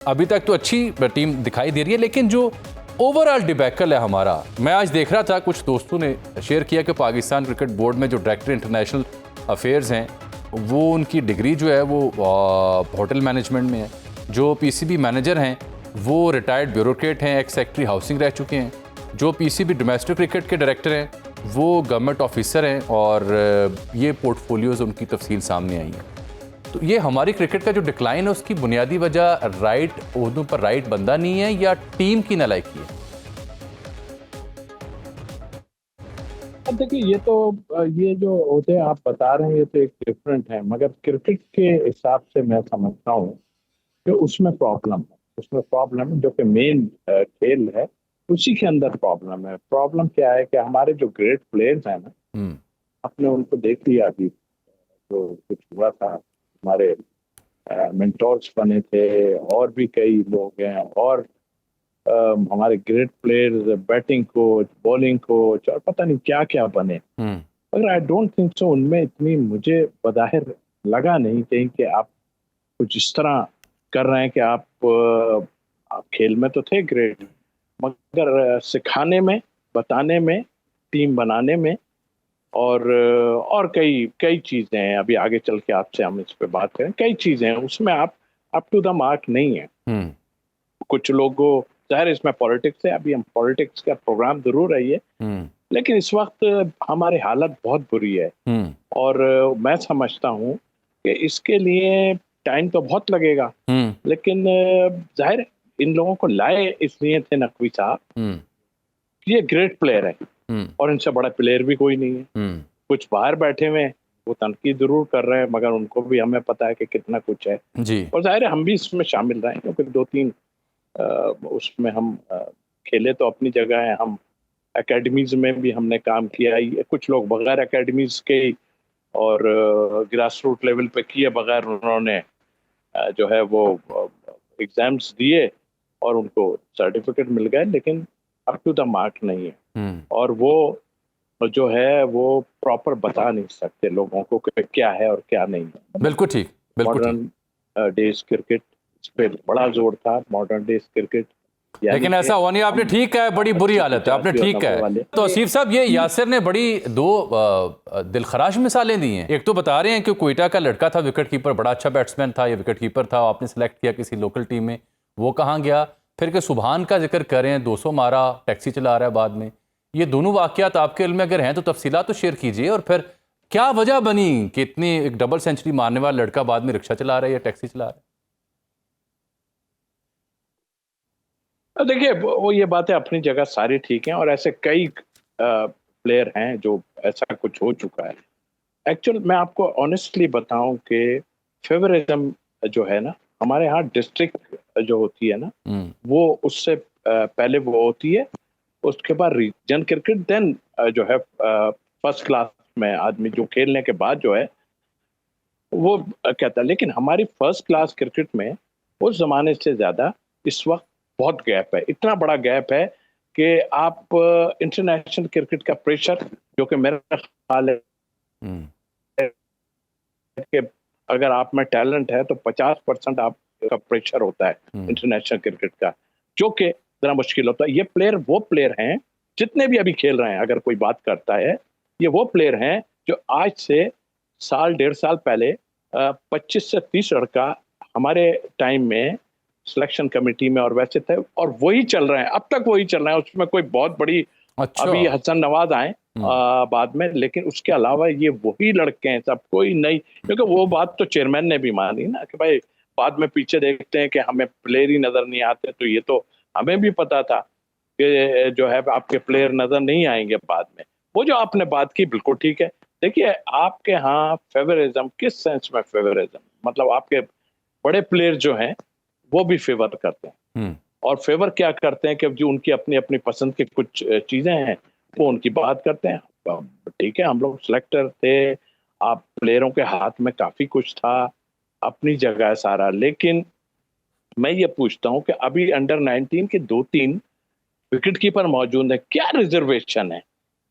अभी तक तो अच्छी टीम दिखाई दे रही है, लेकिन जो ओवरऑल डिबैकल है हमारा, मैं आज देख रहा था, कुछ दोस्तों ने शेयर किया कि पाकिस्तान क्रिकेट बोर्ड में जो डायरेक्टर इंटरनेशनल अफेयर्स हैं, वो उनकी डिग्री जो है वो होटल मैनेजमेंट में है। जो पीसीबी मैनेजर हैं वो रिटायर्ड ब्यूरोक्रेट हैं, एक्स सेक्रेटरी हाउसिंग रह चुके हैं। जो पीसीबी डोमेस्टिक क्रिकेट के डायरेक्टर हैं वो गवर्नमेंट ऑफिसर हैं, और ये पोर्टफोलियोज़ उनकी तफसील सामने आई है। तो ये हमारी क्रिकेट का जो डिक्लाइन है उसकी बुनियादी वजह राइट ओहदों पर राइट बंदा नहीं है या टीम की नालायकी है? अब देखिए, ये जो होते आप बता रहे हैं ये तो एक डिफरेंट है, मगर क्रिकेट के हिसाब से मैं समझता हूँ कि उसमें प्रॉब्लम है जो कि मेन खेल है, उसी के अंदर प्रॉब्लम है। प्रॉब्लम क्या है कि हमारे जो ग्रेट प्लेयर्स हैं ना, आपने उनको देख लिया अभी जो कुछ हुआ था। हमारे मेंटोर्स बने थे, और भी कई लोग हैं, और हमारे great players, batting coach, bowling coach, और पता नहीं क्या क्या बने। मगर आई डोंट थिंक सो उनमें इतनी, मुझे बज़ाहिर लगा नहीं कहीं कि आप कुछ इस तरह कर रहे हैं कि आप खेल में तो थे ग्रेट, मगर सिखाने में, बताने में, टीम बनाने में, और कई कई चीजें हैं। अभी आगे चल के आपसे हम इस पे बात करें, कई चीजें हैं उसमें आप अप टू द मार्क नहीं है। कुछ लोगों, जाहिर इसमें पॉलिटिक्स है, अभी हम पॉलिटिक्स का प्रोग्राम जरूर है ये, लेकिन इस वक्त हमारी हालत बहुत बुरी है। और मैं समझता हूँ कि इसके लिए टाइम तो बहुत लगेगा, लेकिन जाहिर इन लोगों को लाए इसलिए थे नकवी साहब, ये ग्रेट प्लेयर है और इनसे बड़ा प्लेयर भी कोई नहीं है। कुछ बाहर बैठे हुए हैं, वो तनकीद जरूर कर रहे हैं, मगर उनको भी हमें पता है कि कितना कुछ है जी। और जाहिर है हम भी इसमें शामिल रहे, क्योंकि दो तीन उसमें हम खेले तो अपनी जगह है। हम एकेडमीज में भी हमने काम किया है, कुछ लोग बगैर एकेडमीज के और ग्रास रूट लेवल पे किए बगैर उन्होंने जो है वो एग्जाम्स दिए और उनको सर्टिफिकेट मिल गए, लेकिन अप टू द मार्क नहीं है। और वो जो है वो प्रॉपर बता नहीं सकते लोगों को कि क्या है और क्या नहीं है। बिल्कुल ठीक, बिल्कुल ठीक। मॉडर्न डेज क्रिकेट, इस पे बड़ा जोर था, मॉडर्न डेज क्रिकेट। लेकिन ऐसा हुआ नहीं, आपने ठीक कहा है, बड़ी बुरी हालत है, आपने ठीक कहा है। तो आसिफ साहब, ये यासिर ने बड़ी दो दिलखराश मिसालें दी हैं। एक तो बता रहे हैं कि कोयटा का लड़का था विकेट कीपर, बड़ा अच्छा बैट्समैन था, ये विकेट कीपर था, आपने सेलेक्ट किया किसी लोकल टीम में, वो कहाँ गया। फिर कि सुबहान का जिक्र करें, 200 मारा, टैक्सी चला रहा है बाद में। ये दोनों वाकयात आपके इल्म में अगर हैं तो तफसीलात तो शेयर कीजिए, और फिर क्या वजह बनी कि इतनी एक डबल सेंचुरी मारने वाला लड़का बाद में रिक्शा चला रहा है या टैक्सी चला रहा है? देखिए, वो ये बातें अपनी जगह सारी ठीक हैं, और ऐसे कई प्लेयर हैं जो ऐसा कुछ हो चुका है। एक्चुअल मैं आपको ऑनेस्टली बताऊं कि फेवरिज्म जो है ना, हमारे यहाँ डिस्ट्रिक्ट जो होती है ना, वो उससे पहले वो होती है, उसके बाद रीजन क्रिकेट, देन जो है फर्स्ट क्लास में आदमी जो खेलने के बाद जो है वो कहता है। लेकिन हमारी फर्स्ट क्लास क्रिकेट में उस जमाने से ज्यादा इस वक्त बहुत गैप है, इतना बड़ा गैप है कि आप इंटरनेशनल क्रिकेट का प्रेशर, जो कि मेरा ख्याल है कि अगर आप में टैलेंट है तो 50% आपका प्रेशर होता है इंटरनेशनल क्रिकेट का, जो कि जरा मुश्किल होता है। ये प्लेयर वो प्लेयर हैं जितने भी अभी खेल रहे हैं, अगर कोई बात करता है, ये वो प्लेयर हैं जो आज से साल डेढ़ साल पहले 25 से 30 लड़का हमारे टाइम में सिलेक्शन कमेटी में और वैसे थे, और वही चल रहे हैं, अब तक वही चल रहे हैं। उसमें कोई बहुत बड़ी अच्छा। अभी हसन नवाज आए बाद में, लेकिन उसके अलावा ये वही लड़के हैं सब, कोई नहीं। क्योंकि वो बात तो चेयरमैन ने भी मानी ना कि भाई बाद में पीछे देखते हैं कि हमें प्लेयर ही नजर नहीं आते, तो ये तो हमें भी पता था कि जो है आपके प्लेयर नजर नहीं आएंगे बाद में। वो जो आपने बात की बिल्कुल ठीक है। देखिए, आपके यहाँ फेवरिज्म किस सेंस में फेवरिज्म, मतलब आपके बड़े प्लेयर जो हैं वो भी फेवर करते हैं, और फेवर क्या करते हैं कि जो उनकी अपनी अपनी पसंद की कुछ चीजें हैं वो उनकी बात करते हैं। ठीक है, हम लोग सिलेक्टर थे, आप प्लेयरों के हाथ में काफी कुछ था, अपनी जगह है सारा। लेकिन मैं ये पूछता हूं कि अभी अंडर 19 के 2-3 विकेट कीपर मौजूद है, क्या रिजर्वेशन है,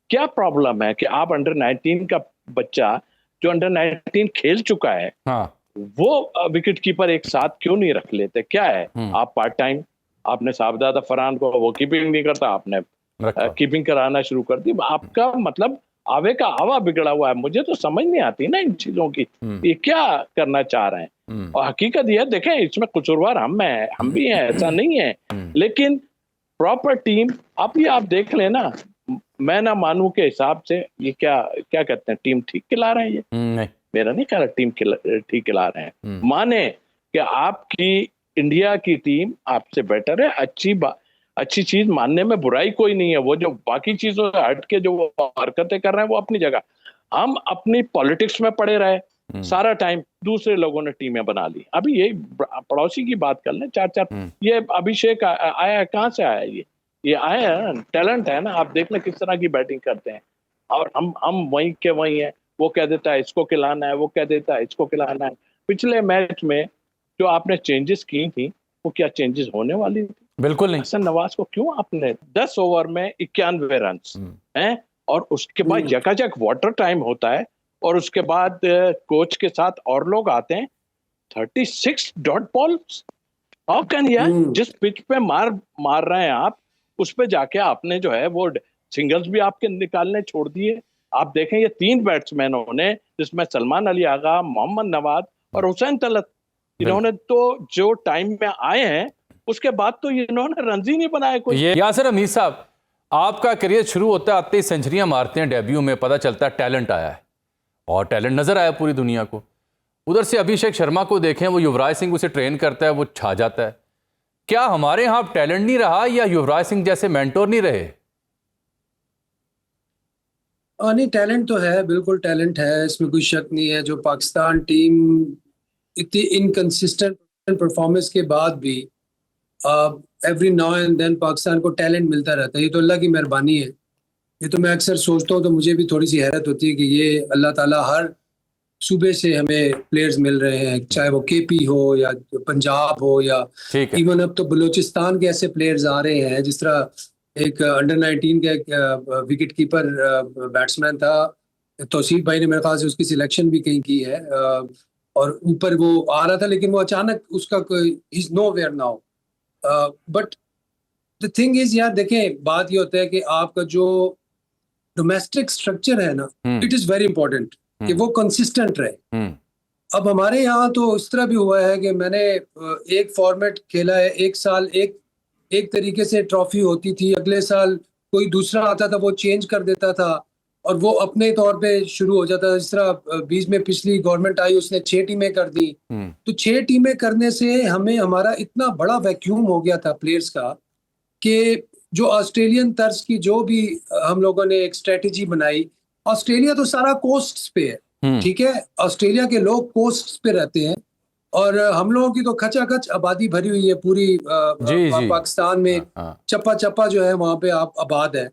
क्या प्रॉब्लम है कि आप अंडर 19 का बच्चा जो अंडर 19 खेल चुका है, हाँ। वो विकेट कीपर एक साथ क्यों नहीं रख लेते? क्या है, आप पार्ट टाइम, आपने साबदादा फरहान को, वो कीपिंग नहीं करता, आपने कीपिंग कराना शुरू कर दी। आपका मतलब आवे का आवा बिगड़ा हुआ है। मुझे तो समझ नहीं आती ना इन चीजों की, ये क्या करना चाह रहे हैं। और हकीकत यह देखें, इसमें कसूरवार हम भी हैं, ऐसा नहीं है, लेकिन प्रॉपर टीम, आप देख लेना, मैं ना मानू के हिसाब से ये क्या कहते हैं, टीम ठीक खिला रहे हैं ये? नहीं, मेरा नहीं कह रहा टीम ठीक खिला रहे हैं। माने कि आपकी इंडिया की टीम आपसे बेटर है, अच्छी चीज मानने में बुराई कोई नहीं है। वो जो बाकी चीजों से हट के जो वो हरकतें कर रहे हैं वो अपनी जगह। हम अपनी पॉलिटिक्स में पड़े रहे सारा टाइम, दूसरे लोगों ने टीमें बना ली। अभी यही पड़ोसी की बात कर लें, 4-4 ये अभिषेक आया, कहाँ से आया ये आया है ना, टैलेंट है ना। आप देख लें किस तरह की बैटिंग करते हैं, और हम वहीं के वहीं है। वो कह देता है इसको खिलाना है, वो कह देता है इसको खिलाना है। पिछले मैच में जो आपने चेंजेस की थी, वो क्या चेंजेस होने वाली थी? बिल्कुल नहीं। हसन नवाज को क्यों आपने 10 ओवर में 91 रन हैं, और उसके बाद जकाजक वाटर टाइम होता है, और उसके बाद कोच के साथ और लोग आते हैं, 36 डॉट बॉल्स। हाउ कैन यार, जिस पिच पे मार रहे हैं आप, उस पे जाके आपने जो है वो सिंगल्स भी आपके निकालने छोड़ दिए। आप देखें ये 3 बैट्समैनों ने, जिसमें सलमान अली आगा, मोहम्मद नवाज और हुसैन तलत, इन्होंने तो जो टाइम में आए हैं उसके बाद तो इन्होंने रन ही नहीं बनाए कोई। ये यासिर हमीद साहब, आपका करियर शुरू होता है, आते ही सेंचुरियां मारते हैं डेब्यू में, पता चलता है टैलेंट आया है, और टैलेंट नजर आया पूरी दुनिया को। उधर से अभिषेक शर्मा को देखें, वो युवराज सिंह उसे ट्रेन करता है, वो छा जाता है। क्या हमारे यहाँ टैलेंट नहीं रहा, या युवराज सिंह जैसे मेंटोर नहीं रहे? नहीं, टैलेंट तो है, बिल्कुल टैलेंट है, इसमें कोई शक नहीं है। जो पाकिस्तान टीम इतनी इनकंसिस्टेंट परफॉर्मेंस के बाद भी every now and then Pakistan को टैलेंट मिलता रहता है, ये तो अल्लाह की मेहरबानी है। ये तो मैं अक्सर सोचता हूँ तो मुझे भी थोड़ी सी हैरत होती है कि ये अल्लाह ताला हर सूबे से हमें प्लेयर्स मिल रहे हैं, चाहे वो केपी हो या पंजाब हो, या इवन अब तो बलूचिस्तान के ऐसे प्लेयर्स आ रहे हैं, जिस तरह एक अंडर 19 का एक विकेट कीपर बैट्समैन था, तौसीफ भाई ने मेरे ख्याल से उसकी सिलेक्शन भी कहीं की है, और ऊपर वो आ रहा था, लेकिन वो अचानक उसका कोई is nowhere now. But the thing is यार, देखें, बात ये होता है कि आपका जो डोमेस्टिक स्ट्रक्चर है ना, इट इज वेरी इंपॉर्टेंट कि वो कंसिस्टेंट रहे। अब हमारे यहाँ तो इस तरह भी हुआ है कि मैंने एक फॉर्मेट खेला है, एक साल एक तरीके से ट्रॉफी होती थी, अगले साल कोई दूसरा आता था, वो चेंज कर देता था, और वो अपने तौर पे शुरू हो जाता था। जिस तरह बीच में पिछली गवर्नमेंट आई, उसने 6 टीमें कर दी, तो 6 टीमें करने से हमारा इतना बड़ा वैक्यूम हो गया था प्लेयर्स का, कि जो ऑस्ट्रेलियन तर्ज की जो भी हम लोगों ने एक स्ट्रेटेजी बनाई, ऑस्ट्रेलिया तो सारा कोस्ट्स पे है, ठीक है, ऑस्ट्रेलिया के लोग कोस्ट्स पे रहते हैं, और हम लोगों की तो खचाखच आबादी भरी हुई है पूरी पाकिस्तान में, चप्पा चप्पा जो है वहां पे आप आबाद है।